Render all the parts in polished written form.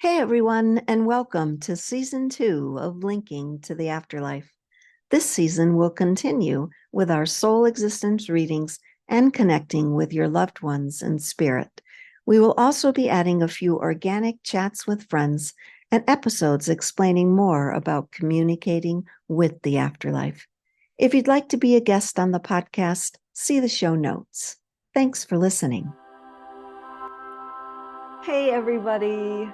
Hey everyone, and welcome to Season 2 of Linking to the Afterlife. This season will continue with our soul existence readings and connecting with your loved ones in spirit. We will also be adding a few organic chats with friends and episodes explaining more about communicating with the afterlife. If you'd like to be a guest on the podcast, see the show notes. Thanks for listening. Hey everybody.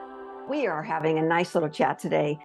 We are having a nice little chat today.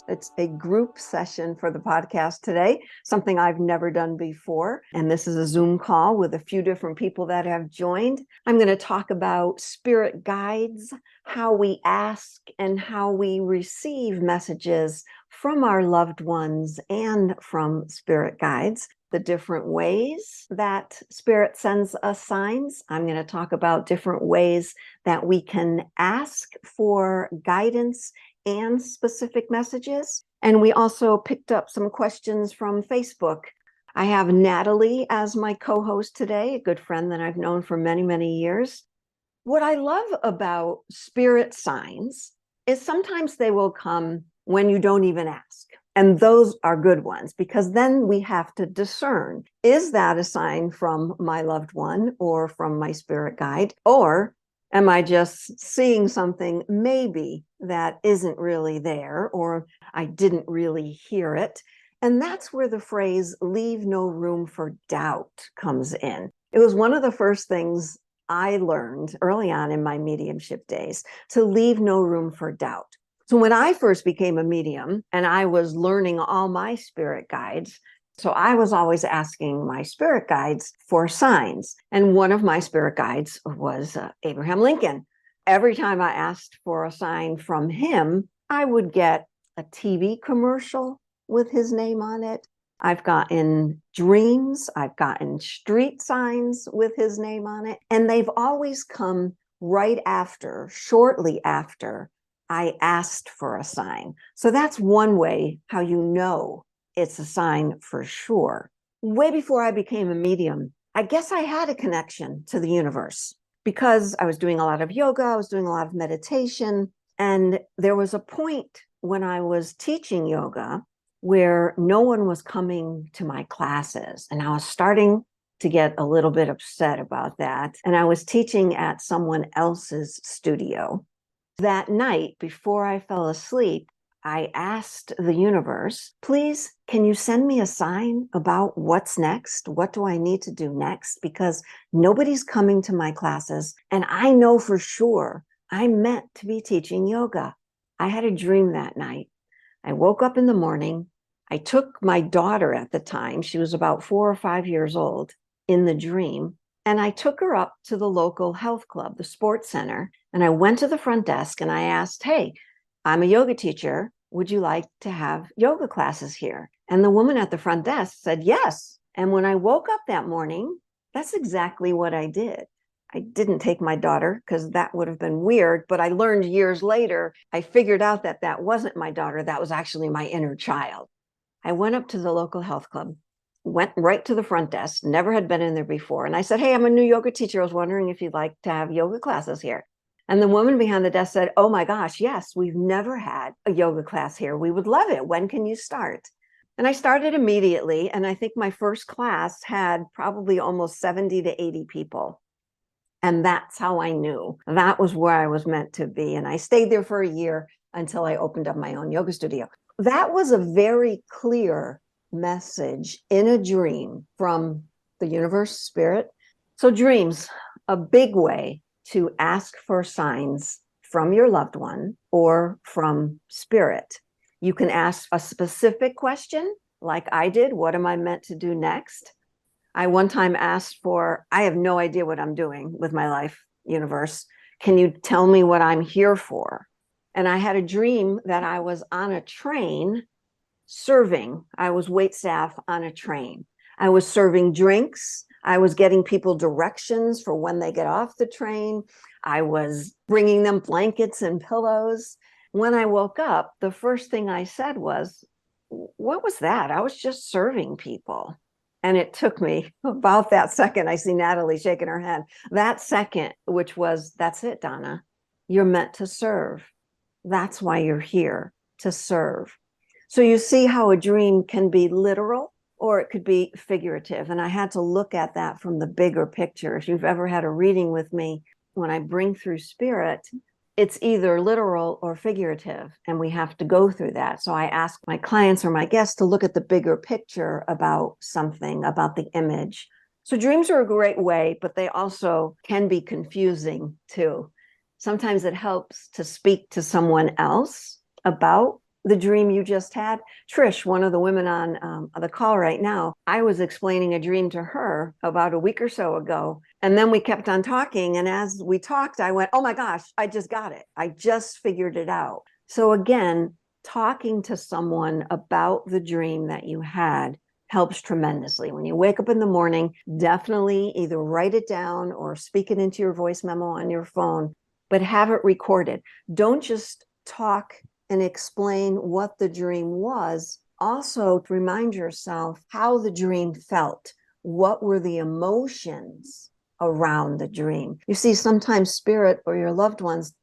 It's a group session for the podcast today, something I've never done before. And this is a Zoom call with a few different people that have joined. I'm going to talk about spirit guides, how we ask and how we receive messages from our loved ones and from spirit guides, the different ways that spirit sends us signs. I'm going to talk about different ways that we can ask for guidance and specific messages. And we also picked up some questions from Facebook. I have Natalie as my co-host today, a good friend that I've known for many, many years. What I love about spirit signs is sometimes they will come when you don't even ask. And those are good ones, because then we have to discern, is that a sign from my loved one or from my spirit guide? Or am I just seeing something maybe that isn't really there, or I didn't really hear it? And that's where the phrase leave no room for doubt comes in. It was one of the first things I learned early on in my mediumship days, to leave no room for doubt. So when I first became a medium and I was learning all my spirit guides, so I was always asking my spirit guides for signs. And one of my spirit guides was Abraham Lincoln. Every time I asked for a sign from him, I would get a TV commercial with his name on it. I've gotten dreams. I've gotten street signs with his name on it. And they've always come right after, shortly after I asked for a sign. So that's one way how you know it's a sign for sure. Way before I became a medium, I guess I had a connection to the universe because I was doing a lot of yoga, I was doing a lot of meditation, and there was a point when I was teaching yoga where no one was coming to my classes, and I was starting to get a little bit upset about that. And I was teaching at someone else's studio. That night, before I fell asleep, I asked the universe, please, can you send me a sign about what's next? What do I need to do next? Because nobody's coming to my classes, and I know for sure I'm meant to be teaching yoga. I had a dream that night. I woke up in the morning. I took my daughter at the time, she was about 4 or 5 years old, in the dream, and I took her up to the local health club, the sports center, and I went to the front desk and I asked, hey, I'm a yoga teacher. Would you like to have yoga classes here? And the woman at the front desk said yes. And when I woke up that morning, that's exactly what I did. I didn't take my daughter because that would have been weird, but I learned years later, I figured out that that wasn't my daughter. That was actually my inner child. I went up to the local health club, went right to the front desk, never had been in there before. And I said, hey, I'm a new yoga teacher. I was wondering if you'd like to have yoga classes here. And the woman behind the desk said, oh my gosh, yes, we've never had a yoga class here. We would love it. When can you start? And I started immediately. And I think my first class had probably almost 70 to 80 people. And that's how I knew that was where I was meant to be. And I stayed there for a year until I opened up my own yoga studio. That was a very clear message in a dream from the universe, spirit. So dreams, a big way to ask for signs from your loved one or from spirit. You can ask a specific question like I did. What am I meant to do next? I one time asked for, I have no idea what I'm doing with my life, universe. Can you tell me what I'm here for? And I had a dream that I was on a train serving. I was wait staff on a train. I was serving drinks. I was getting people directions for when they get off the train. I was bringing them blankets and pillows. When I woke up, the first thing I said was, what was that? I was just serving people. And it took me about that second. I see Natalie shaking her head. That second, which was, that's it, Donna. You're meant to serve. That's why you're here, to serve. So you see how a dream can be literal or it could be figurative. And I had to look at that from the bigger picture. If you've ever had a reading with me, when I bring through spirit, it's either literal or figurative, and we have to go through that. So I ask my clients or my guests to look at the bigger picture about something, about the image. So dreams are a great way, but they also can be confusing too. Sometimes it helps to speak to someone else about the dream you just had. Trish, one of the women on the call right now, I was explaining a dream to her about a week or so ago. And then we kept on talking. And as we talked, I went, oh my gosh, I just got it. I just figured it out. So again, talking to someone about the dream that you had helps tremendously. When you wake up in the morning, definitely either write it down or speak it into your voice memo on your phone, but have it recorded. Don't just talk and explain what the dream was. Also, remind yourself how the dream felt. What were the emotions around the dream? You see, sometimes spirit or your loved ones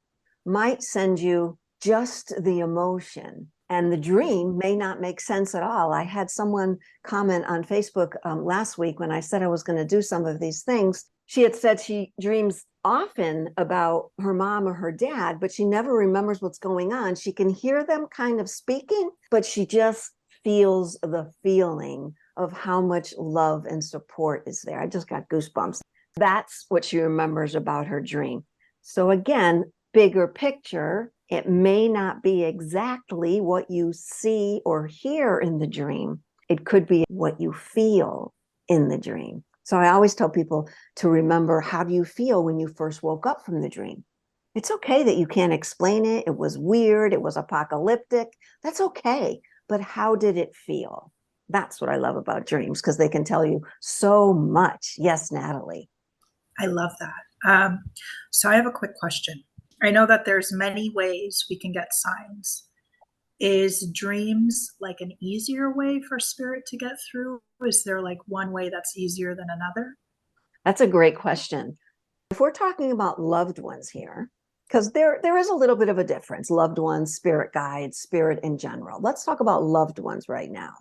might send you just the emotion, and the dream may not make sense at all. I had someone comment on Facebook last week when I said I was going to do some of these things. She had said she dreams often about her mom or her dad, but she never remembers what's going on. She can hear them kind of speaking, but she just feels the feeling of how much love and support is there. I just got goosebumps. That's what she remembers about her dream. So again, bigger picture, it may not be exactly what you see or hear in the dream. It could be what you feel in the dream. So I always tell people to remember, how do you feel when you first woke up from the dream? It's okay that you can't explain it. It was weird. It was apocalyptic. That's okay. But how did it feel? That's what I love about dreams, because they can tell you so much. Yes, Natalie. I love that. So I have a quick question. I know that there's many ways we can get signs. Is dreams like an easier way for spirit to get through? Is there like one way that's easier than another? That's a great question. If we're talking about loved ones here, because there is a little bit of a difference, loved ones, spirit guides, spirit in general. Let's talk about loved ones right now.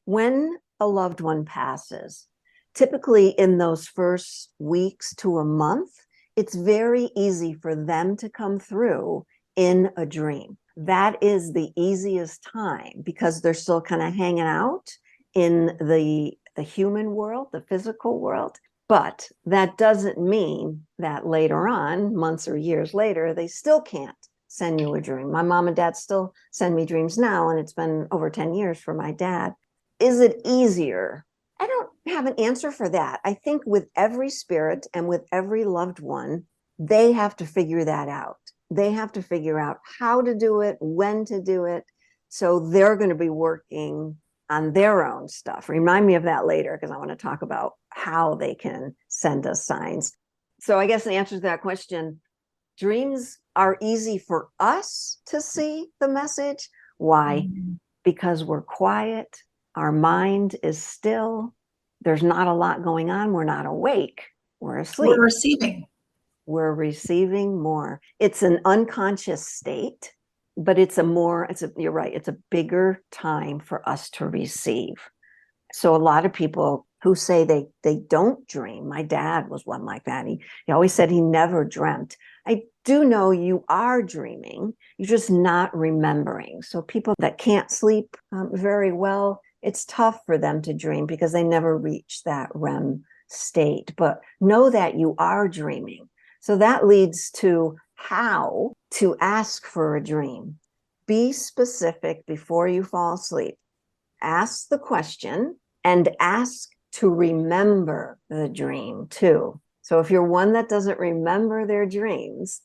When a loved one passes, typically in those first weeks to a month, it's very easy for them to come through in a dream. That is the easiest time because they're still kind of hanging out in the human world, the physical world. But that doesn't mean that later on, months or years later, they still can't send you a dream. My mom and dad still send me dreams now, and it's been over 10 years for my dad. Is it easier? I don't have an answer for that. I think with every spirit and with every loved one, they have to figure that out. They have to figure out how to do it, when to do it. So they're going to be working on their own stuff. Remind me of that later, because I want to talk about how they can send us signs. So I guess the answer to that question, dreams are easy for us to see the message. Why? Mm-hmm. Because we're quiet. Our mind is still. There's not a lot going on. We're not awake. We're asleep. We're receiving. We're receiving more. It's an unconscious state, but you're right, it's a bigger time for us to receive. So a lot of people who say they don't dream, my dad was one like that. He always said he never dreamt. I do know you are dreaming, you're just not remembering. So people that can't sleep very well, it's tough for them to dream because they never reach that REM state. But know that you are dreaming. So that leads to how to ask for a dream. Be specific before you fall asleep. Ask the question and ask to remember the dream too. So if you're one that doesn't remember their dreams,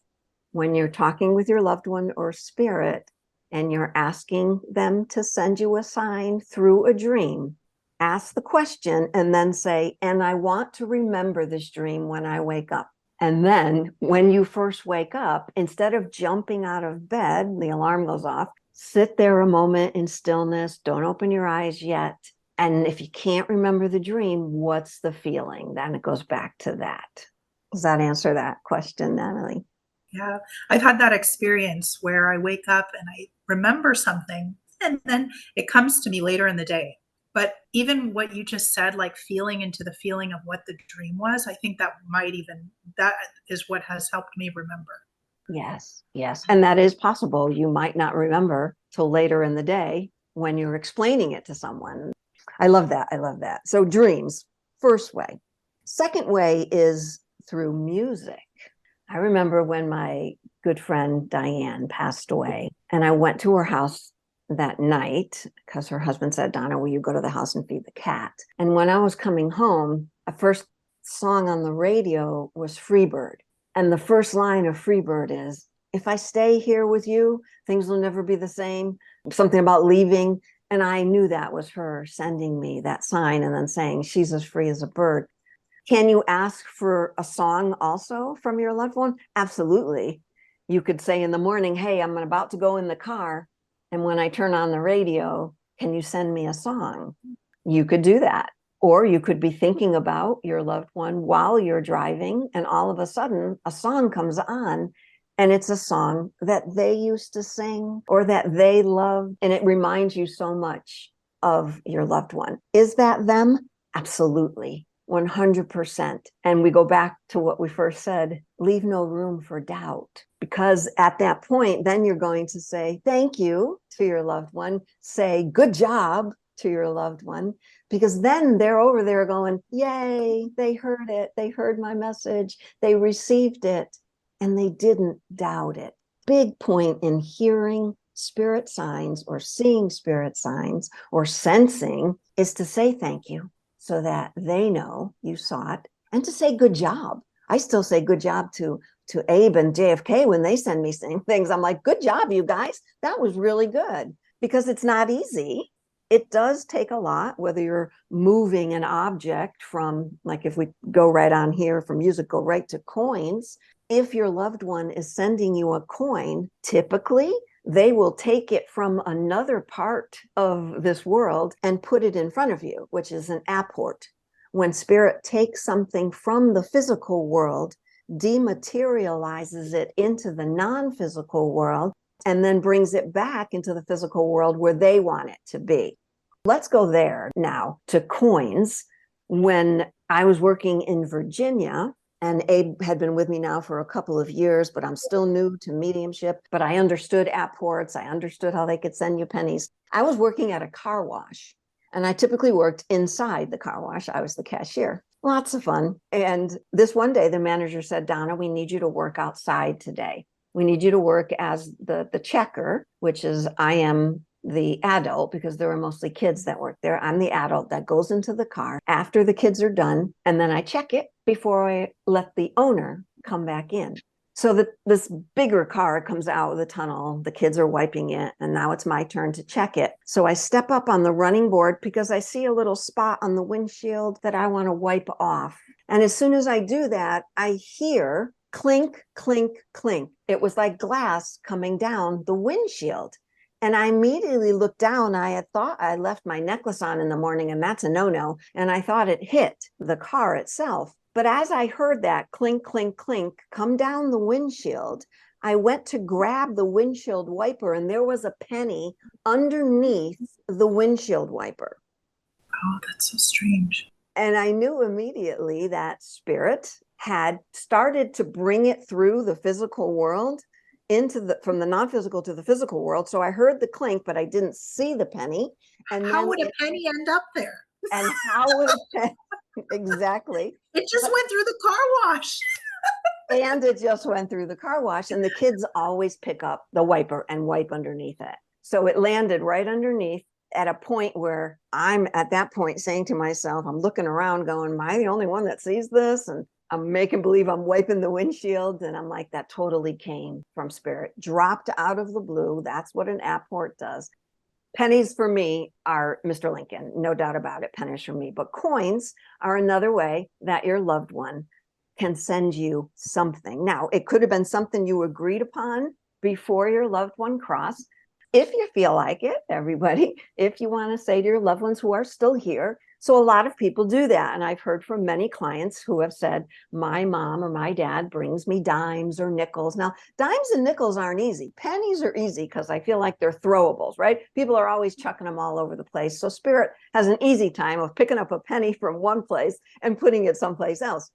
when you're talking with your loved one or spirit and you're asking them to send you a sign through a dream, ask the question and then say, and I want to remember this dream when I wake up. And then when you first wake up, instead of jumping out of bed, the alarm goes off, sit there a moment in stillness, don't open your eyes yet. And if you can't remember the dream, what's the feeling? Then it goes back to that. Does that answer that question, Natalie? Yeah. I've had that experience where I wake up and I remember something and then it comes to me later in the day. But even what you just said, like feeling into the feeling of what the dream was, I think that is what has helped me remember. Yes, yes. And that is possible. You might not remember till later in the day when you're explaining it to someone. I love that. I love that. So dreams, first way. Second way is through music. I remember when my good friend Diane passed away, and I went to her house that night because her husband said, Donna, will you go to the house and feed the cat? And when I was coming home, a first song on the radio was Freebird. And the first line of Freebird is, if I stay here with you, things will never be the same. Something about leaving. And I knew that was her sending me that sign and then saying, she's as free as a bird. Can you ask for a song also from your loved one? Absolutely. You could say in the morning, hey, I'm about to go in the car. And when I turn on the radio, can you send me a song? You could do that. Or you could be thinking about your loved one while you're driving, and all of a sudden a song comes on, and it's a song that they used to sing or that they loved, and it reminds you so much of your loved one. Is that them? Absolutely, 100%. And we go back to what we first said, leave no room for doubt, because at that point, then you're going to say thank you to your loved one, say good job to your loved one, because then they're over there going, yay, they heard it. They heard my message. They received it, and they didn't doubt it. Big point in hearing spirit signs or seeing spirit signs or sensing is to say thank you so that they know you saw it, and to say good job. I still say good job to Abe and JFK when they send me things. I'm like, good job, you guys. That was really good, because it's not easy. It does take a lot, whether you're moving an object from, like if we go right on here from music, go right to coins. If your loved one is sending you a coin, typically they will take it from another part of this world and put it in front of you, which is an apport. When spirit takes something from the physical world, dematerializes it into the non-physical world, and then brings it back into the physical world where they want it to be. Let's go there now to coins. When I was working in Virginia, and Abe had been with me now for a couple of years, but I'm still new to mediumship, but I understood apports. I understood how they could send you pennies. I was working at a car wash, and I typically worked inside the car wash. I was the cashier. Lots of fun. And this one day, the manager said, Donna, we need you to work outside today. We need you to work as the checker, which is I am the adult, because there were mostly kids that work there. I'm the adult that goes into the car after the kids are done, and then I check it before I let the owner come back in. So that this bigger car comes out of the tunnel, the kids are wiping it, and now it's my turn to check it. So I step up on the running board because I see a little spot on the windshield that I want to wipe off. And as soon as I do that, I hear clink, clink, clink. It was like glass coming down the windshield. And I immediately looked down. I had thought I left my necklace on in the morning, and that's a no-no. And I thought it hit the car itself. But as I heard that clink, clink, clink come down the windshield, I went to grab the windshield wiper, and there was a penny underneath the windshield wiper. Oh, that's so strange. And I knew immediately that spirit had started to bring it through the physical world from the non-physical to the physical world. So I heard the clink, but I didn't see the penny. And how would a penny end up there? And how would a penny? Exactly. It just went through the car wash. And it just went through the car wash. And the kids always pick up the wiper and wipe underneath it. So it landed right underneath at a point where I'm at that point saying to myself, I'm looking around going, am I the only one that sees this? And I'm making believe I'm wiping the windshield. And I'm like, that totally came from spirit, dropped out of the blue. That's what an apport does. Pennies for me are Mr. Lincoln, no doubt about it, pennies for me. But coins are another way that your loved one can send you something. Now, it could have been something you agreed upon before your loved one crossed. If you feel like it, everybody, if you want to say to your loved ones who are still here, So a lot of people do that. And I've heard from many clients who have said, my mom or my dad brings me dimes or nickels. Now, dimes and nickels aren't easy. Pennies are easy because I feel like they're throwables, right? People are always chucking them all over the place. So spirit has an easy time of picking up a penny from one place and putting it someplace else.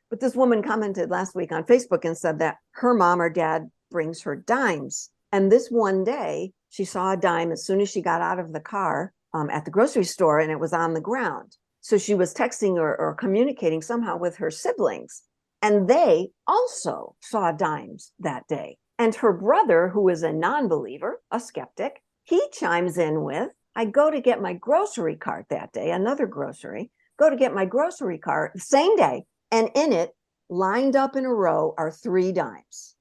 But this woman commented last week on Facebook and said that her mom or dad brings her dimes. And this one day, she saw a dime as soon as she got out of the car at the grocery store, and it was on the ground. So she was texting or communicating somehow with her siblings, and they also saw dimes that day. And her brother, who is a non-believer, a skeptic, he chimes in with, I go to get my grocery cart that day, another grocery, go to get my grocery cart the same day, and in it, lined up in a row, are 3 dimes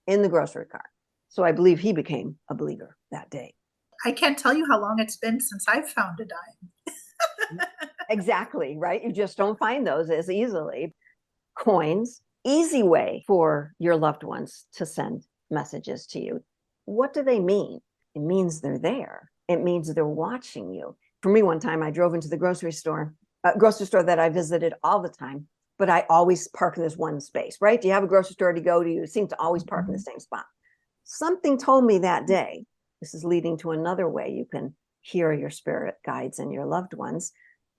in the grocery cart. So I believe he became a believer that day. I can't tell you how long it's been since I've found a dime. Exactly, right? You just don't find those as easily. Coins, easy way for your loved ones to send messages to you. What do they mean? It means they're there. It means they're watching you. For me, one time I drove into the grocery store that I visited all the time, but I always park in this one space, right? Do you have a grocery store to go to? You seem to always park in the same spot. Something told me that day, this is leading to another way you can hear your spirit guides and your loved ones.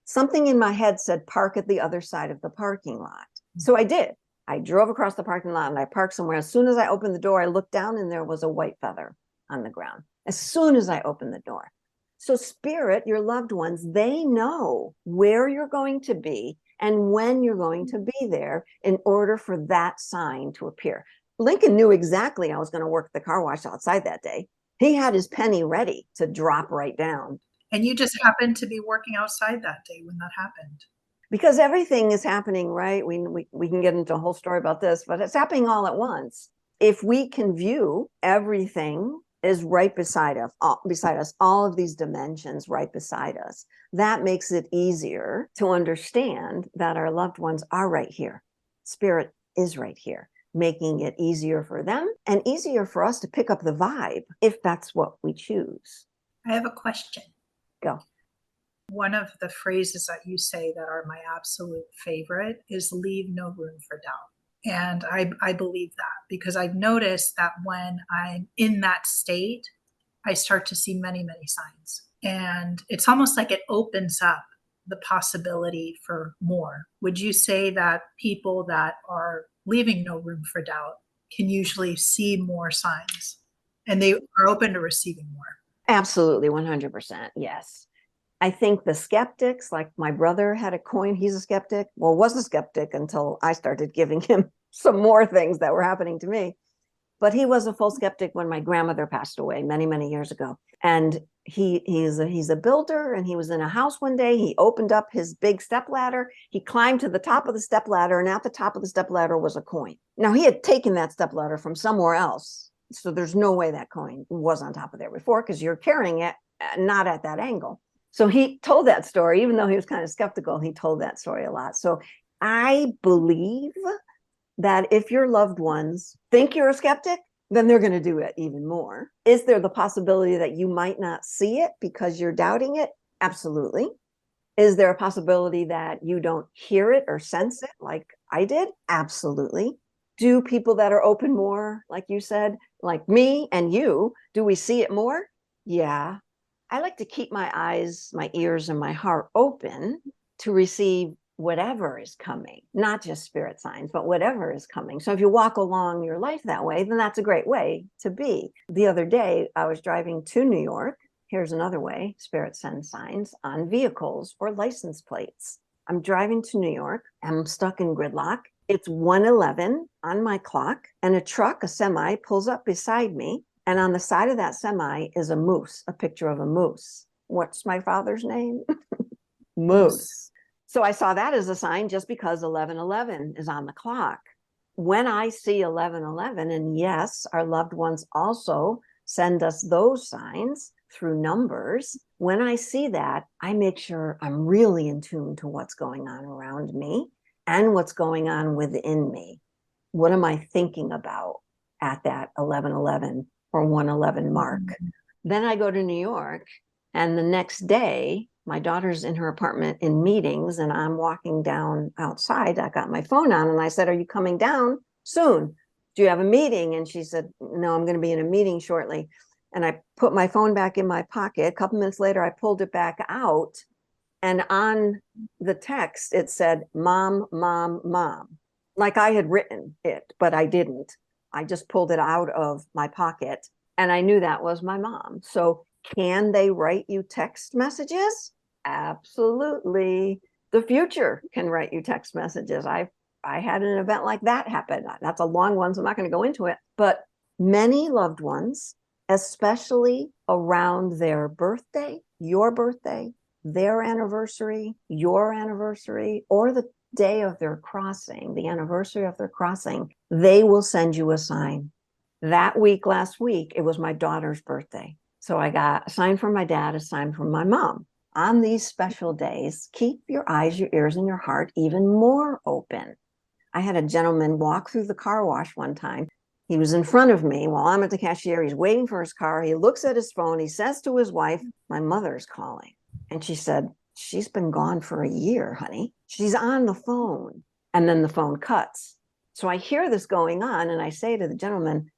Something in my head said, park at the other side of the parking lot. So I did. I drove across the parking lot and I parked somewhere. As soon as I opened the door, I looked down and there was a white feather on the ground. As soon as I opened the door. So spirit, your loved ones, they know where you're going to be and when you're going to be there in order for that sign to appear. Lincoln knew exactly I was going to work the car wash outside that day. He had his penny ready to drop right down. And you just happened to be working outside that day when that happened. Because everything is happening, right? We can get into a whole story about this, but it's happening all at once. If we can view everything is right beside us, all of these dimensions right beside us, that makes it easier to understand that our loved ones are right here. Spirit is right here, making it easier for them and easier for us to pick up the vibe if that's what we choose. I have a question. Go. One of the phrases that you say that are my absolute favorite is leave no room for doubt. And I believe that because I've noticed that when I'm in that state, I start to see many, many signs. And it's almost like it opens up the possibility for more. Would you say that people that are leaving no room for doubt can usually see more signs and they are open to receiving more? Absolutely, 100%. Yes. I think the skeptics, like my brother had a coin, he's a skeptic. Well, was a skeptic until I started giving him some more things that were happening to me. But he was a full skeptic when my grandmother passed away many, many years ago. And he's a builder, and he was in a house one day. He opened up his big stepladder. He climbed to the top of the stepladder, and at the top of the stepladder was a coin. Now, he had taken that stepladder from somewhere else. So there's no way that coin was on top of there before, because you're carrying it not at that angle. So he told that story, even though he was kind of skeptical, he told that story a lot. So I believe that if your loved ones think you're a skeptic, then they're going to do it even more. Is there the possibility that you might not see it because you're doubting it? Absolutely. Is there a possibility that you don't hear it or sense it like I did? Absolutely. Do people that are open more, like you said, like me and you, do we see it more? Yeah. I like to keep my eyes, my ears, and my heart open to receive whatever is coming, not just spirit signs, but whatever is coming. So if you walk along your life that way, then that's a great way to be. The other day, I was driving to New York. Here's another way spirit sends signs on vehicles or license plates. I'm driving to New York. I'm stuck in gridlock. It's 1:11 on my clock, and a truck, a semi, pulls up beside me. And on the side of that semi is a moose, a picture of a moose. What's my father's name? Moose. So I saw that as a sign just because 11:11 is on the clock. When I see 11:11, and yes, our loved ones also send us those signs through numbers. When I see that, I make sure I'm really in tune to what's going on around me and what's going on within me. What am I thinking about at that 11:11 or 1:11 mark? Then I go to New York, and the next day, my daughter's in her apartment in meetings and I'm walking down outside. I got my phone on and I said, "Are you coming down soon? Do you have a meeting?" And she said, "No, I'm going to be in a meeting shortly." And I put my phone back in my pocket. A couple minutes later, I pulled it back out. And on the text, it said, "Mom, mom, mom." Like I had written it, but I didn't. I just pulled it out of my pocket and I knew that was my mom. So can they write you text messages? Absolutely. The future can write you text messages. I had an event like that happen. That's a long one, so I'm not going to go into it. But many loved ones, especially around their birthday, your birthday, their anniversary, your anniversary, or the day of their crossing, the anniversary of their crossing, they will send you a sign. That week, last week, it was my daughter's birthday. So I got a sign from my dad, a sign from my mom. On these special days, keep your eyes, your ears, and your heart even more open. I had a gentleman walk through the car wash one time. He was in front of me while I'm at the cashier. He's waiting for his car. He looks at his phone. He says to his wife, "My mother's calling." And she said, "She's been gone for a year, honey. She's on the phone." And then the phone cuts. So I hear this going on and I say to the gentleman,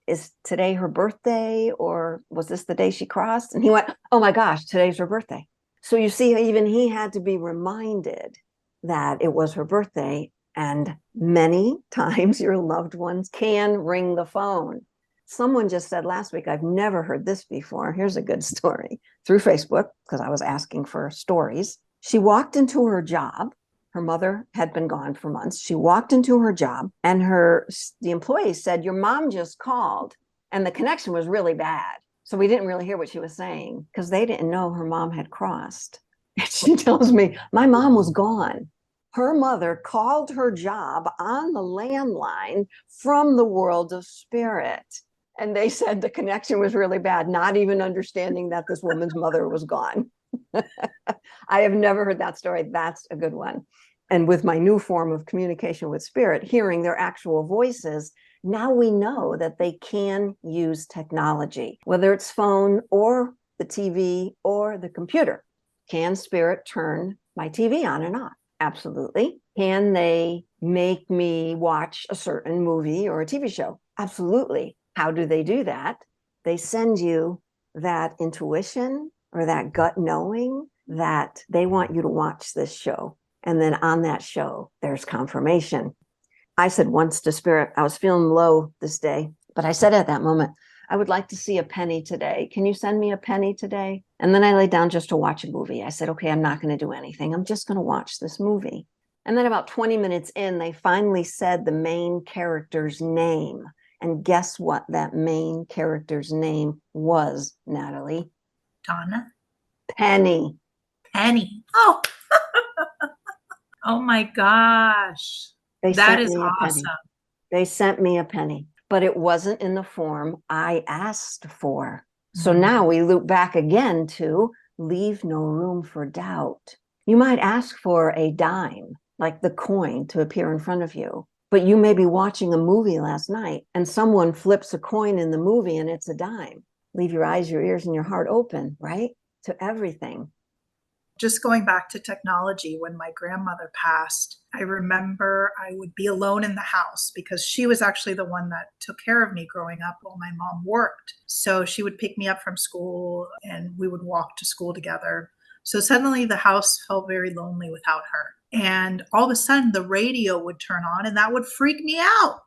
"Is today her birthday or was this the day she crossed?" And he went, "Oh my gosh, today's her birthday." So you see, even he had to be reminded that it was her birthday. And many times your loved ones can ring the phone. Someone just said last week, I've never heard this before. Here's a good story. Through Facebook, because I was asking for stories. She walked into her job. Her mother had been gone for months. She walked into her job and the employee said, "Your mom just called." And the connection was really bad. So we didn't really hear what she was saying because they didn't know her mom had crossed. And she tells me, "My mom was gone. Her mother called her job on the landline from the world of spirit." And they said the connection was really bad, not even understanding that this woman's mother was gone. I have never heard that story. That's a good one. And with my new form of communication with spirit, hearing their actual voices, now we know that they can use technology, whether it's phone or the TV or the computer. Can spirit turn my TV on and off? Absolutely. Can they make me watch a certain movie or a TV show? Absolutely. How do they do that? They send you that intuition or that gut knowing that they want you to watch this show. And then on that show, there's confirmation. I said once to spirit, I was feeling low this day, but I said at that moment, "I would like to see a penny today. Can you send me a penny today?" And then I lay down just to watch a movie. I said, "Okay, I'm not going to do anything. I'm just going to watch this movie." And then about 20 minutes in, they finally said the main character's name. And guess what that main character's name was, Natalie? Donna? Penny. Penny. Oh, oh my gosh. They That sent is me a penny. awesome. They sent me a penny, but it wasn't in the form I asked for. So Mhm. now we loop back again to leave no room for doubt. You might ask for a dime, like the coin, to appear in front of you, but you may be watching a movie last night and someone flips a coin in the movie and it's a dime. Leave your eyes, your ears, and your heart open, right? To everything. Just going back to technology, when my grandmother passed, I remember I would be alone in the house because she was actually the one that took care of me growing up while my mom worked. So she would pick me up from school and we would walk to school together. So suddenly the house felt very lonely without her. And all of a sudden the radio would turn on and that would freak me out.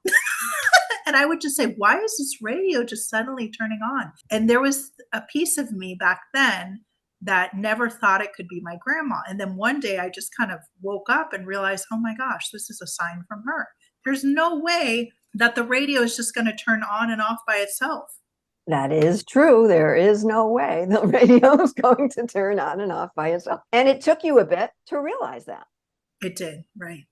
And I would just say, "Why is this radio just suddenly turning on?" And there was a piece of me back then that never thought it could be my grandma. And then one day I just kind of woke up and realized, oh my gosh, this is a sign from her. There's no way that the radio is just going to turn on and off by itself. That is true. There is no way the radio is going to turn on and off by itself. And it took you a bit to realize that. It did, right.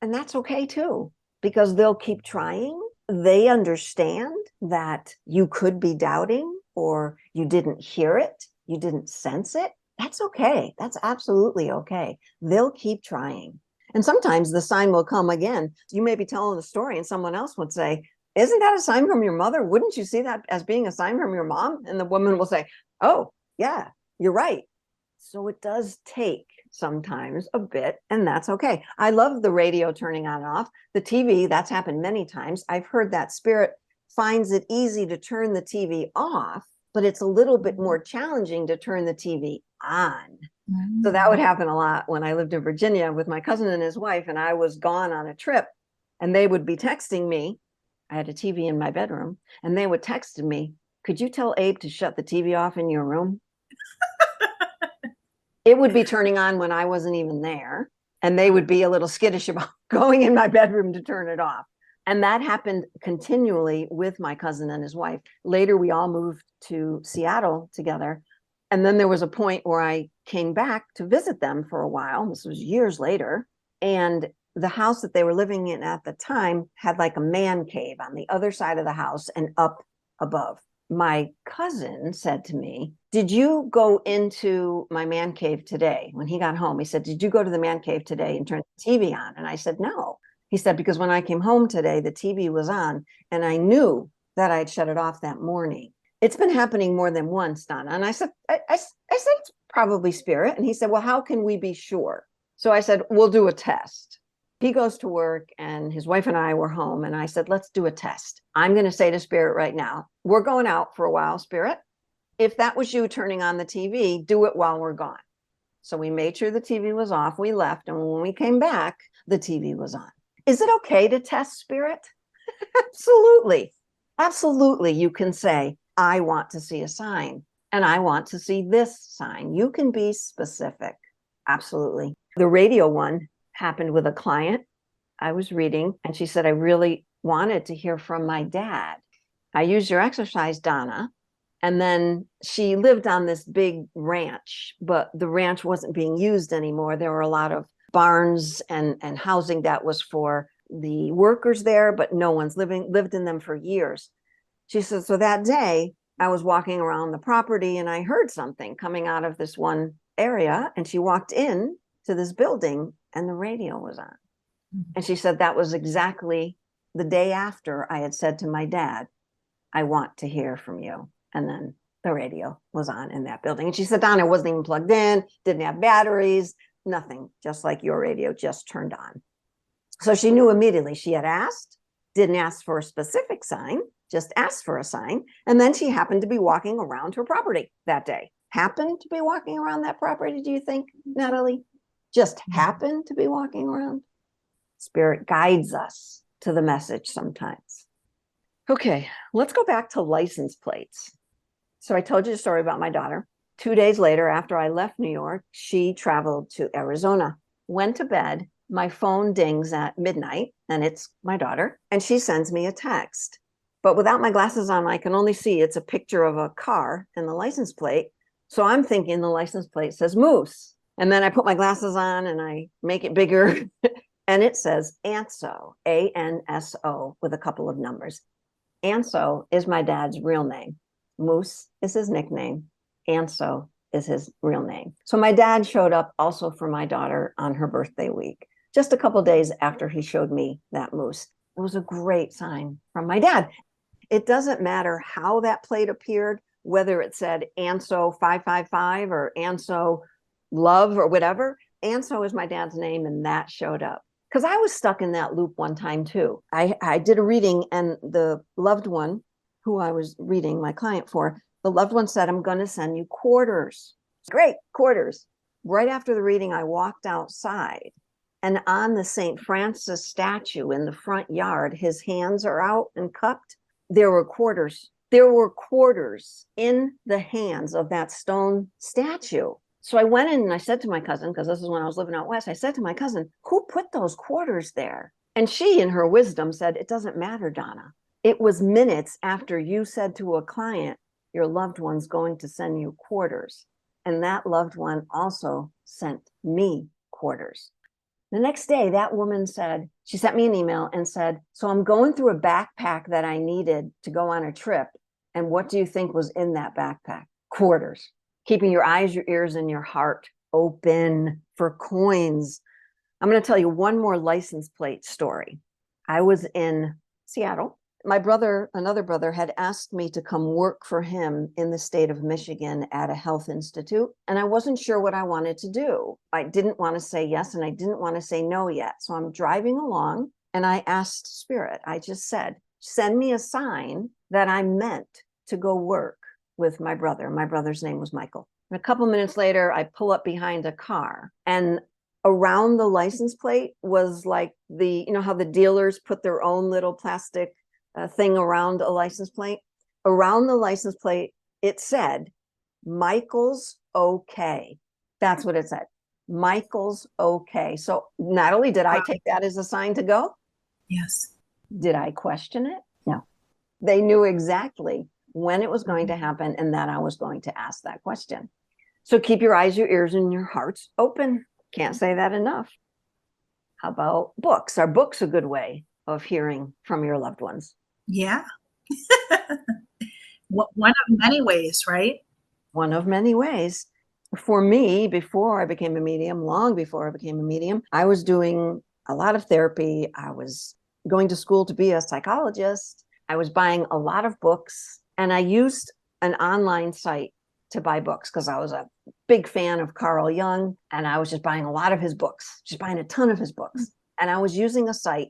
And that's okay too, because they'll keep trying. They understand that you could be doubting or you didn't hear it, you didn't sense it. That's okay. That's absolutely okay. They'll keep trying. And sometimes the sign will come again. You may be telling a story and someone else would say, "Isn't that a sign from your mother? Wouldn't you see that as being a sign from your mom?" And the woman will say, "Oh, yeah, you're right." So it does take sometimes a bit, and that's okay. I love the radio turning on and off. The TV, that's happened many times. I've heard that spirit finds it easy to turn the TV off, but it's a little bit more challenging to turn the TV on. So that would happen a lot when I lived in Virginia with my cousin and his wife, and I was gone on a trip, and they would be texting me. I had a TV in my bedroom, and they would text me, could you tell Abe to shut the TV off in your room? It would be turning on when I wasn't even there, and they would be a little skittish about going in my bedroom to turn it off. And that happened continually with my cousin and his wife. Later, we all moved to Seattle together. And then there was a point where I came back to visit them for a while. This was years later. And the house that they were living in at the time had like a man cave on the other side of the house and up above. My cousin said to me, did you go into my man cave today? When he got home, he said, did you go to the man cave today and turn the TV on? And I said, no. He said, because when I came home today, the TV was on and I knew that I'd shut it off that morning. It's been happening more than once, Donna. And I said, I said, it's probably spirit. And he said, well, how can we be sure? So I said, we'll do a test. He goes to work and his wife and I were home. And I said, let's do a test. I'm going to say to spirit right now, we're going out for a while, spirit. If that was you turning on the TV, do it while we're gone. So we made sure the TV was off. We left. And when we came back, the TV was on. Is it okay to test spirit? Absolutely. Absolutely. You can say, I want to see a sign and I want to see this sign. You can be specific. Absolutely. The radio one happened with a client I was reading, and she said, I really wanted to hear from my dad. I used your exercise, Donna. And then she lived on this big ranch, but the ranch wasn't being used anymore. There were a lot of barns and housing that was for the workers there, but no one's lived in them for years. She said, so that day I was walking around the property and I heard something coming out of this one area. And she walked in to this building and the radio was on. And she said, that was exactly the day after I had said to my dad, I want to hear from you. And then the radio was on in that building. And she said, Donna, it wasn't even plugged in, didn't have batteries, nothing, just like your radio just turned on. So she knew immediately. She had asked, didn't ask for a specific sign, just asked for a sign. And then she happened to be walking around her property that day. Happened to be walking around that property, do you think, Natalie? Just happened to be walking around? Spirit guides us to the message sometimes. Okay, let's go back to license plates. So I told you a story about my daughter. 2 days later, after I left New York, she traveled to Arizona, went to bed. My phone dings at midnight, and it's my daughter, and she sends me a text. But without my glasses on, I can only see it's a picture of a car and the license plate. So I'm thinking the license plate says Moose. And then I put my glasses on and I make it bigger. And it says Anso, A-N-S-O, with a couple of numbers. Anso is my dad's real name. Moose is his nickname. Anso is his real name. So my dad showed up also for my daughter on her birthday week, just a couple days after he showed me that moose. It was a great sign from my dad. It doesn't matter how that plate appeared, whether it said Anso 555 or Anso Love or whatever. Anso is my dad's name, and that showed up. Because I was stuck in that loop one time too. I did a reading, and the loved one who I was reading, my client for, the loved one said, I'm going to send you quarters. Great, quarters. Right after the reading, I walked outside, and on the St. Francis statue in the front yard, his hands are out and cupped. There were quarters. There were quarters in the hands of that stone statue. So I went in and I said to my cousin, because this is when I was living out west, I said to my cousin, who put those quarters there? And she, in her wisdom, said, it doesn't matter, Donna. It was minutes after you said to a client, your loved one's going to send you quarters. And that loved one also sent me quarters. The next day, that woman said, she sent me an email and said, so I'm going through a backpack that I needed to go on a trip. And what do you think was in that backpack? Quarters. Keeping your eyes, your ears, and your heart open for coins. I'm going to tell you one more license plate story. I was in Seattle another brother had asked me to come work for him in the state of Michigan at a health institute. And I wasn't sure what I wanted to do. I didn't want to say yes, and I didn't want to say no yet. So I'm driving along and I asked Spirit, I just said, send me a sign that I'm meant to go work with my brother. My brother's name was Michael. And a couple minutes later, I pull up behind a car, and around the license plate was like how the dealers put their own little plastic thing around a license plate. Around the license plate, it said, Michael's okay. That's what it said. Michael's okay. So Natalie, did I take that as a sign to go? Yes. Did I question it? No. They knew exactly when it was going to happen and that I was going to ask that question. So keep your eyes, your ears, and your hearts open. Can't say that enough. How about books? Are books a good way of hearing from your loved ones? Yeah. One of many ways, right? One of many ways. For me, before I became a medium, long before I became a medium, I was doing a lot of therapy. I was going to school to be a psychologist. I was buying a lot of books, and I used an online site to buy books because I was a big fan of Carl Jung, and I was just buying a lot of his books, just buying a ton of his books. And I was using a site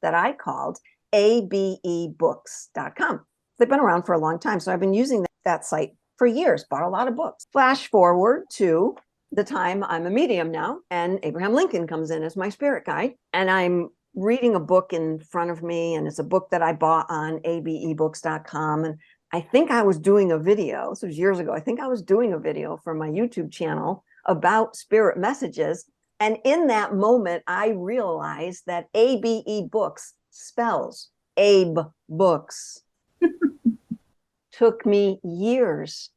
that I called abebooks.com. They've been around for a long time, so I've been using that site for years, bought a lot of books. Flash forward to the time I'm a medium now, and Abraham Lincoln comes in as my spirit guide, and I'm reading a book in front of me, and it's a book that I bought on abebooks.com. And I think I was doing a video, this was years ago, I think I was doing a video for my YouTube channel about spirit messages. And in that moment, I realized that ABE Books spells Abe Books. Took me years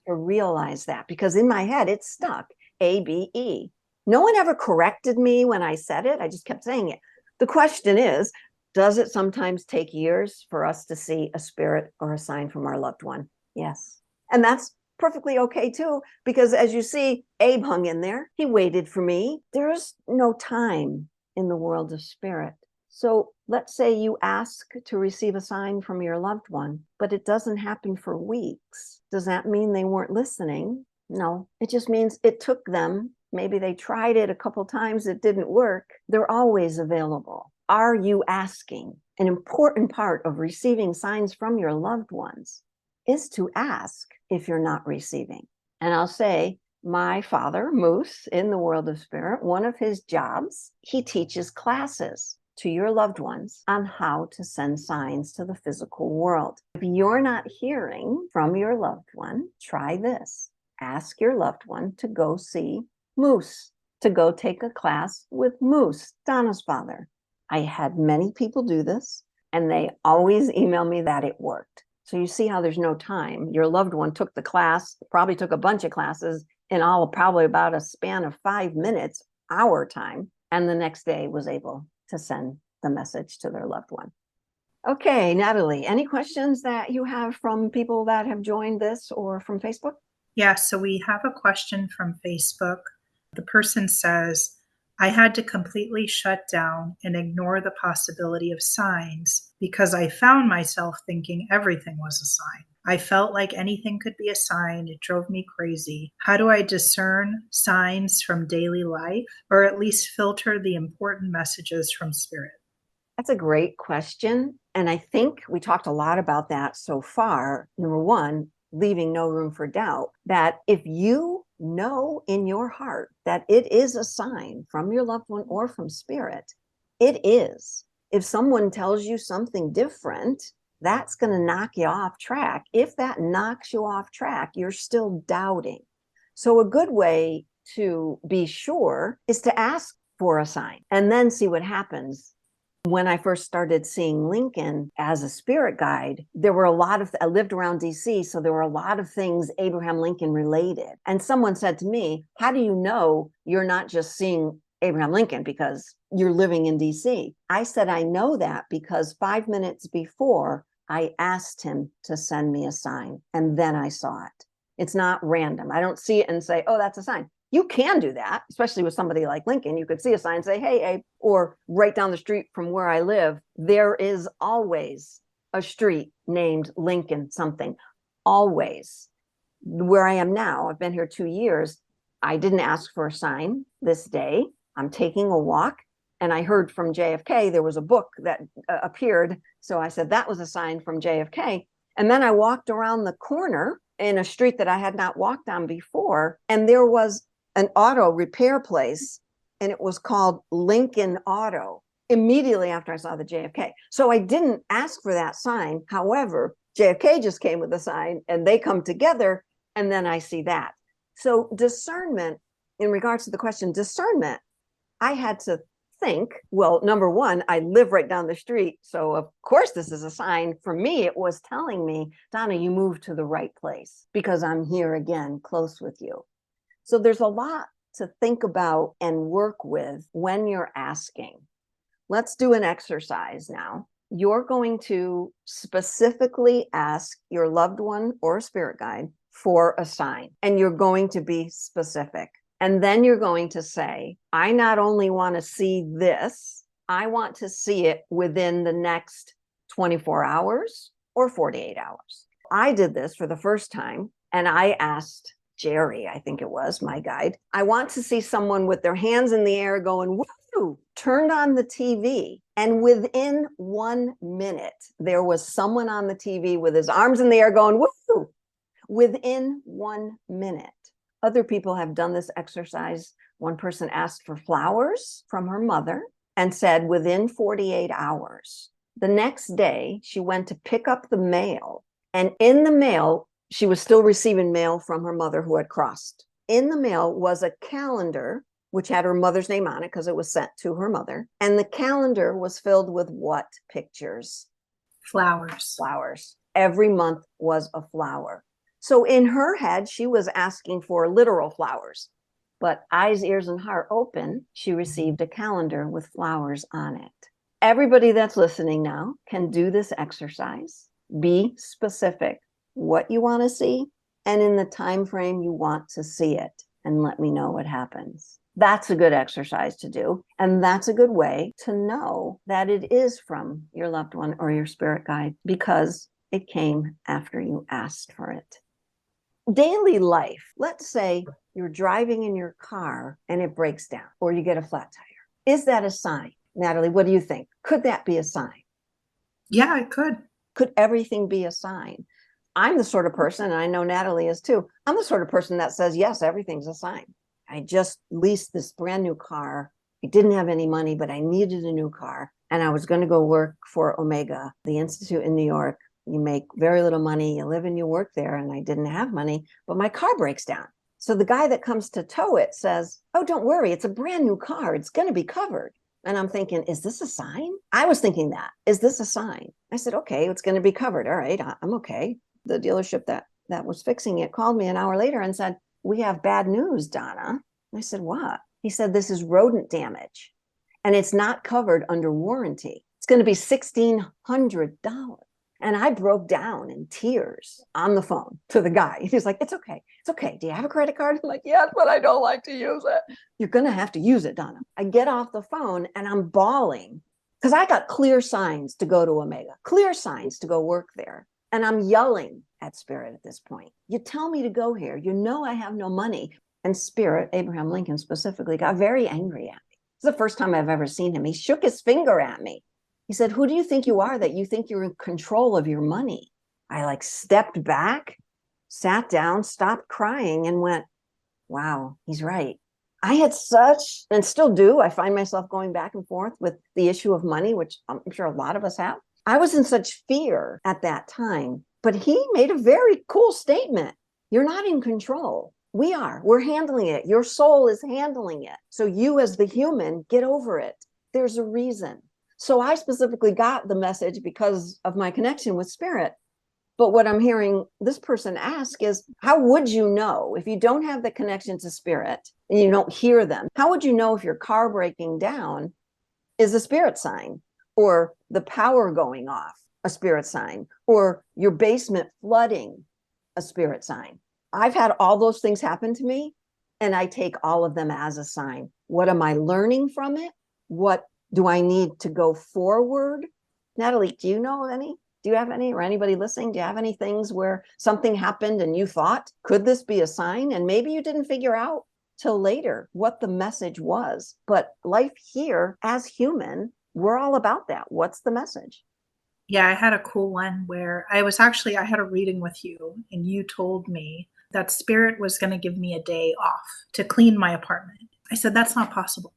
to realize that, because in my head, it stuck, ABE. No one ever corrected me when I said it. I just kept saying it. The question is, does it sometimes take years for us to see a spirit or a sign from our loved one? Yes. And that's perfectly okay too, because as you see, Abe hung in there. He waited for me. There's no time in the world of spirit. So let's say you ask to receive a sign from your loved one, but it doesn't happen for weeks. Does that mean they weren't listening? No, it just means it took them. Maybe they tried it a couple times, it didn't work. They're always available. Are you asking? An important part of receiving signs from your loved ones is to ask if you're not receiving. And I'll say, my father, Moose, in the world of spirit, one of his jobs, he teaches classes to your loved ones on how to send signs to the physical world. If you're not hearing from your loved one, try this. Ask your loved one to go see Moose, to go take a class with Moose, Donna's father. I had many people do this, and they always email me that it worked. So you see how there's no time. Your loved one took the class, probably took a bunch of classes in all, probably about a span of 5 minutes, our time, and the next day was able to send the message to their loved one. Okay, Natalie, any questions that you have from people that have joined this or from Facebook? Yeah, so we have a question from Facebook. The person says, I had to completely shut down and ignore the possibility of signs because I found myself thinking everything was a sign. I felt like anything could be a sign. It drove me crazy. How do I discern signs from daily life, or at least filter the important messages from spirit? That's a great question. And I think we talked a lot about that so far. Number one, leaving no room for doubt, that if you know in your heart that it is a sign from your loved one or from spirit, it is. If someone tells you something different, that's going to knock you off track. If that knocks you off track, you're still doubting. So a good way to be sure is to ask for a sign and then see what happens. When I first started seeing Lincoln as a spirit guide, there were a lot of, I lived around DC, so there were a lot of things Abraham Lincoln related. And someone said to me, how do you know you're not just seeing Abraham Lincoln because you're living in DC? I said, I know that because 5 minutes before I asked him to send me a sign, and then I saw it. It's not random. I don't see it and say, oh, that's a sign. You can do that, especially with somebody like Lincoln. You could see a sign and say, hey, Abe, or right down the street from where I live, there is always a street named Lincoln something. Always. Where I am now, I've been here 2 years. I didn't ask for a sign this day. I'm taking a walk, and I heard from JFK there was a book that appeared. So I said that was a sign from JFK. And then I walked around the corner in a street that I had not walked on before, and there was an auto repair place, and it was called Lincoln Auto immediately after I saw the JFK. So I didn't ask for that sign. However, JFK just came with a sign, and they come together, and then I see that. So discernment, in regards to the question, discernment, I had to think, well, number one, I live right down the street. So of course, this is a sign. For me, it was telling me, Donna, you moved to the right place because I'm here again, close with you. So there's a lot to think about and work with when you're asking. Let's do an exercise now. You're going to specifically ask your loved one or a spirit guide for a sign, and you're going to be specific. And then you're going to say, I not only want to see this, I want to see it within the next 24 hours or 48 hours. I did this for the first time, and I asked Jerry, I think it was my guide, I want to see someone with their hands in the air going, woo, turned on the TV. And within 1 minute, there was someone on the TV with his arms in the air going, woo, within 1 minute. Other people have done this exercise. One person asked for flowers from her mother and said within 48 hours. The next day, she went to pick up the mail. And in the mail, she was still receiving mail from her mother who had crossed. In the mail was a calendar, which had her mother's name on it because it was sent to her mother. And the calendar was filled with what pictures? Flowers. Flowers. Every month was a flower. So in her head, she was asking for literal flowers, but eyes, ears, and heart open, she received a calendar with flowers on it. Everybody that's listening now can do this exercise. Be specific what you want to see and in the time frame you want to see it, and let me know what happens. That's a good exercise to do. And that's a good way to know that it is from your loved one or your spirit guide because it came after you asked for it. Daily life, let's say you're driving in your car and it breaks down or you get a flat tire. Is that a sign? Natalie, what do you think? Could that be a sign? Yeah, it could. Could everything be a sign? I'm the sort of person, and I know Natalie is too, I'm the sort of person that says, yes, everything's a sign. I just leased this brand new car. I didn't have any money, but I needed a new car. And I was going to go work for Omega, the Institute in New York. You make very little money, you live and you work there, and I didn't have money, but my car breaks down. So the guy that comes to tow it says, oh, don't worry, it's a brand new car. It's going to be covered. And I'm thinking, is this a sign? I was thinking that. Is this a sign? I said, okay, it's going to be covered. All right, I'm okay. The dealership that was fixing it called me an hour later and said, we have bad news, Donna. I said, what? He said, this is rodent damage, and it's not covered under warranty. It's going to be $1,600. And I broke down in tears on the phone to the guy. He's like, it's okay. It's okay. Do you have a credit card? I'm like, yes, but I don't like to use it. You're going to have to use it, Donna. I get off the phone and I'm bawling because I got clear signs to go to Omega, clear signs to go work there. And I'm yelling at Spirit at this point. You tell me to go here. You know I have no money. And Spirit, Abraham Lincoln specifically, got very angry at me. It's the first time I've ever seen him. He shook his finger at me. He said, who do you think you are that you think you're in control of your money? I stepped back, sat down, stopped crying, and went, wow, he's right. I had such, and still do, I find myself going back and forth with the issue of money, which I'm sure a lot of us have. I was in such fear at that time, but he made a very cool statement. You're not in control. We are. We're handling it. Your soul is handling it. So you as the human, get over it. There's a reason. So I specifically got the message because of my connection with Spirit. But what I'm hearing this person ask is, how would you know if you don't have the connection to Spirit and you don't hear them? How would you know if your car breaking down is a spirit sign, or the power going off, a spirit sign, or your basement flooding, a spirit sign? I've had all those things happen to me, and I take all of them as a sign. What am I learning from it? What do I need to go forward? Natalie, do you know any? Do you have any, or anybody listening? Do you have any things where something happened and you thought, could this be a sign? And maybe you didn't figure out till later what the message was. But life here, as human, we're all about that. What's the message? Yeah, I had a cool one where I had a reading with you, and you told me that spirit was going to give me a day off to clean my apartment. I said, that's not possible.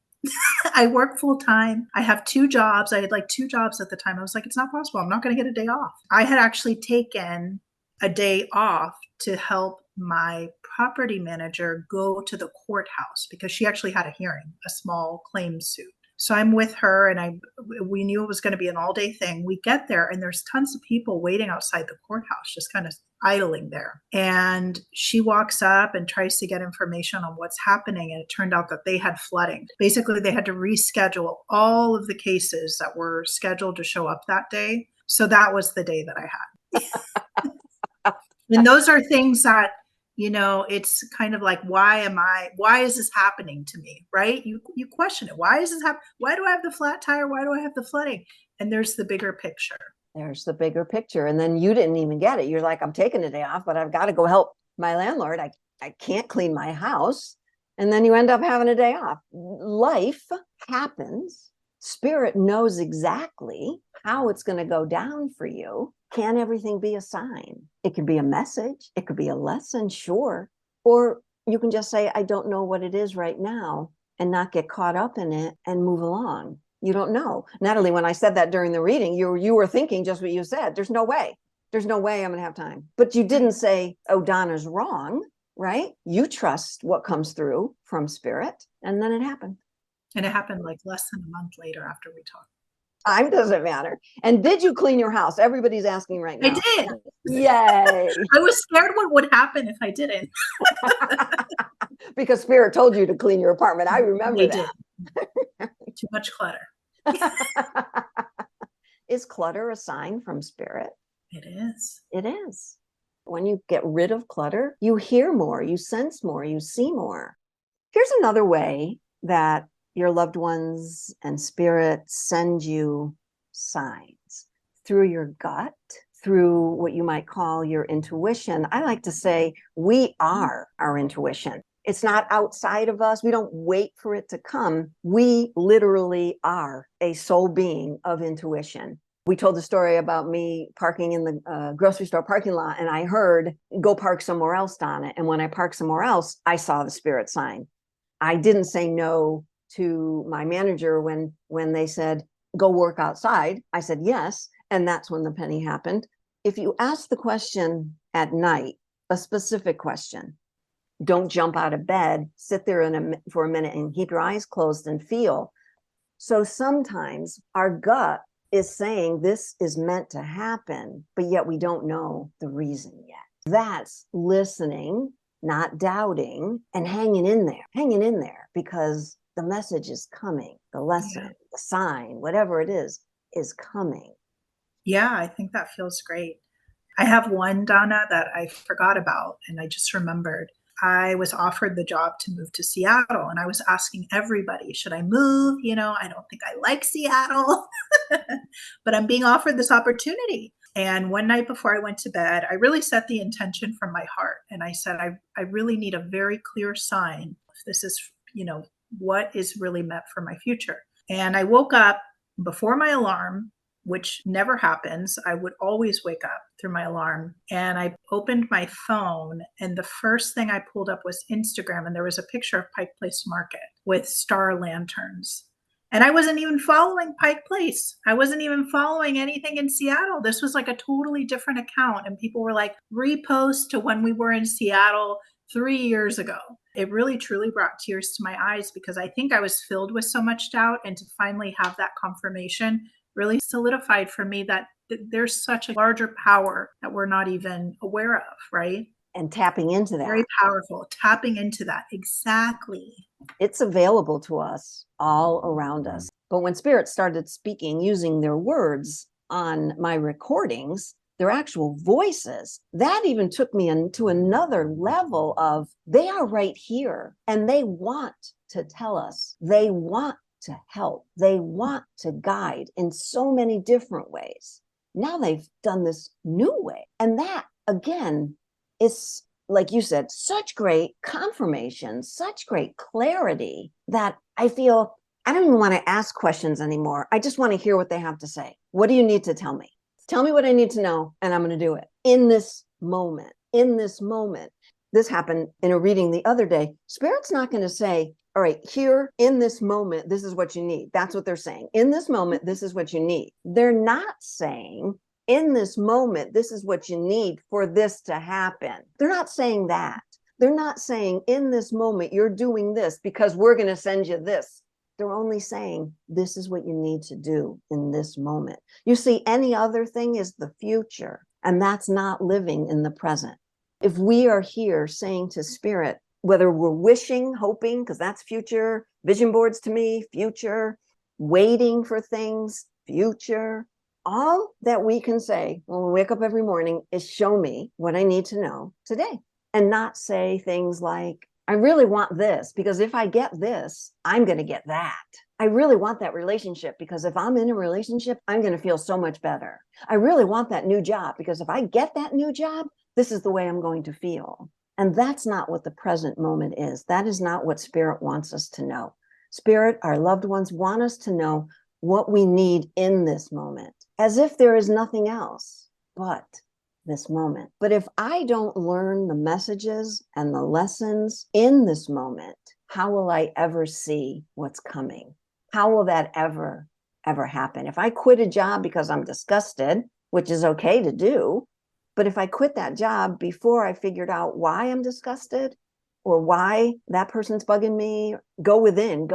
I work full time. I have 2 jobs. I had like 2 jobs at the time. I was like, it's not possible. I'm not going to get a day off. I had actually taken a day off to help my property manager go to the courthouse because she actually had a hearing, a small claims suit. So I'm with her, and we knew it was going to be an all-day thing. We get there, and there's tons of people waiting outside the courthouse, just kind of idling there. And she walks up and tries to get information on what's happening, and it turned out that they had flooding. Basically, they had to reschedule all of the cases that were scheduled to show up that day. So that was the day that I had. And those are things that, it's kind of like, why is this happening to me? Right? You question it. Why is this happening? Why do I have the flat tire? Why do I have the flooding? And there's the bigger picture. There's the bigger picture. And then you didn't even get it. You're like, I'm taking a day off, but I've got to go help my landlord. I can't clean my house. And then you end up having a day off. Life happens. Spirit knows exactly how it's going to go down for you. Can everything be a sign? It could be a message. It could be a lesson, sure. Or you can just say, I don't know what it is right now, and not get caught up in it and move along. You don't know. Natalie, when I said that during the reading, you were thinking just what you said. There's no way. There's no way I'm going to have time. But you didn't say, oh, Donna's wrong, right? You trust what comes through from spirit. And then it happened. And it happened like less than a month later after we talked. Time doesn't matter. And did you clean your house? Everybody's asking right now. I did. Yay. I was scared what would happen if I didn't. Because spirit told you to clean your apartment. I remember that. Too much clutter. Is clutter a sign from spirit? It is. It is. When you get rid of clutter, you hear more, you sense more, you see more. Here's another way that your loved ones and spirit send you signs through your gut, through what you might call your intuition. I like to say we are our intuition. It's not outside of us. We don't wait for it to come. We literally are a soul being of intuition. We told the story about me parking in the grocery store parking lot, and I heard, go park somewhere else, Donna. And when I parked somewhere else, I saw the spirit sign. I didn't say no to my manager when they said, go work outside. I said yes. And that's when the penny happened. If you ask the question at night, a specific question, don't jump out of bed, sit there for a minute and keep your eyes closed and feel. So sometimes our gut is saying this is meant to happen, but yet we don't know the reason yet. That's listening, not doubting, and hanging in there because the message is coming. The lesson, the sign, whatever it is coming. Yeah, I think that feels great. I have one, Donna, that I forgot about, and I just remembered. I was offered the job to move to Seattle, and I was asking everybody, should I move? I don't think I like Seattle, but I'm being offered this opportunity. And one night before I went to bed, I really set the intention from my heart. And I said, I really need a very clear sign if this is, what is really meant for my future. And I woke up before my alarm, which never happens. I would always wake up through my alarm. And I opened my phone, and the first thing I pulled up was Instagram. And there was a picture of Pike Place Market with star lanterns. And I wasn't even following Pike Place. I wasn't even following anything in Seattle. This was like a totally different account. And people were like, repost to when we were in Seattle 3 years ago. It really truly brought tears to my eyes because I think I was filled with so much doubt. And to finally have that confirmation really solidified for me that there's such a larger power that we're not even aware of, right? And tapping into that. Very powerful. Tapping into that. Exactly. It's available to us all around us. But when spirit started speaking, using their words on my recordings, their actual voices, that even took me into another level of they are right here and they want to tell us, they want to help, they want to guide in so many different ways. Now they've done this new way. And that, again, is, like you said, such great confirmation, such great clarity that I feel I don't even want to ask questions anymore. I just want to hear what they have to say. What do you need to tell me? Tell me what I need to know, and I'm going to do it in this moment. In this moment. This happened in a reading the other day. Spirit's not going to say, all right, here in this moment, this is what you need. That's what they're saying. In this moment, this is what you need. They're not saying, in this moment, this is what you need for this to happen. They're not saying that. They're not saying, in this moment, you're doing this because we're going to send you this. They're only saying, this is what you need to do in this moment. You see, any other thing is the future, and that's not living in the present. If we are here saying to Spirit, whether we're wishing, hoping, because that's future, vision boards to me, future, waiting for things, future, all that we can say when we wake up every morning is show me what I need to know today, and not say things like, I really want this because if I get this, I'm going to get that. I really want that relationship because if I'm in a relationship, I'm going to feel so much better. I really want that new job because if I get that new job, this is the way I'm going to feel. And that's not what the present moment is. That is not what Spirit wants us to know. Spirit, our loved ones want us to know what we need in this moment, as if there is nothing else but this moment. But if I don't learn the messages and the lessons in this moment, how will I ever see what's coming? How will that ever happen? If I quit a job because I'm disgusted, which is okay to do, but if I quit that job before I figured out why I'm disgusted or why that person's bugging me, go within.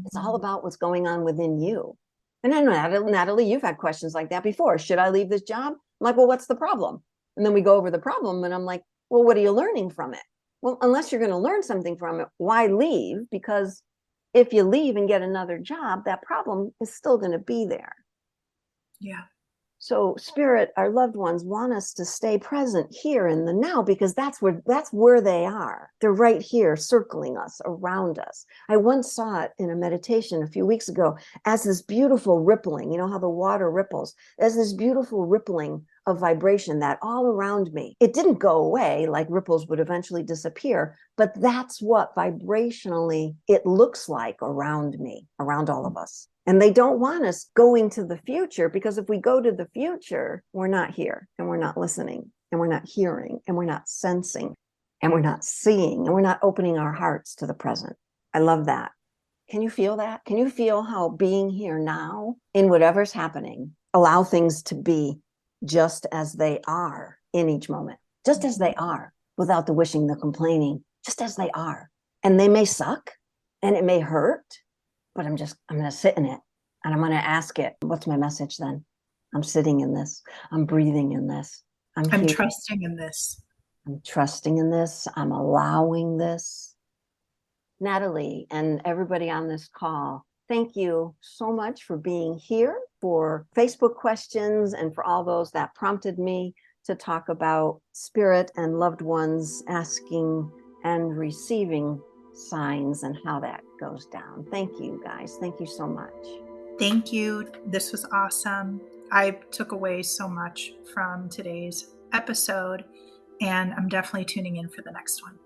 It's all about what's going on within you. And I know, Natalie, you've had questions like that before. Should I leave this job? I'm like, well, what's the problem? And then we go over the problem and I'm like, well, what are you learning from it? Well, unless you're going to learn something from it, why leave? Because if you leave and get another job, that problem is still going to be there. Yeah. So Spirit, our loved ones want us to stay present here in the now because that's where they are. They're right here circling us, around us. I once saw it in a meditation a few weeks ago as this beautiful rippling, you know how the water ripples, as this beautiful rippling of vibration that all around me. It didn't go away, like ripples would eventually disappear, but that's what vibrationally it looks like around me, around all of us. And they don't want us going to the future because if we go to the future, we're not here and we're not listening and we're not hearing and we're not sensing and we're not seeing and we're not opening our hearts to the present. I love that. Can you feel that? Can you feel how being here now in whatever's happening, allow things to be just as they are in each moment, just as they are, without the wishing, the complaining, just as they are. And they may suck and it may hurt, but I'm going to sit in it and I'm going to ask it, what's my message then? I'm sitting in this. I'm breathing in this. I'm trusting in this. I'm trusting in this. I'm allowing this. Natalie and everybody on this call, thank you so much for being here, for Facebook questions, and for all those that prompted me to talk about Spirit and loved ones asking and receiving signs and how that goes down. Thank you, guys. Thank you so much. Thank you. This was awesome. I took away so much from today's episode, and I'm definitely tuning in for the next one.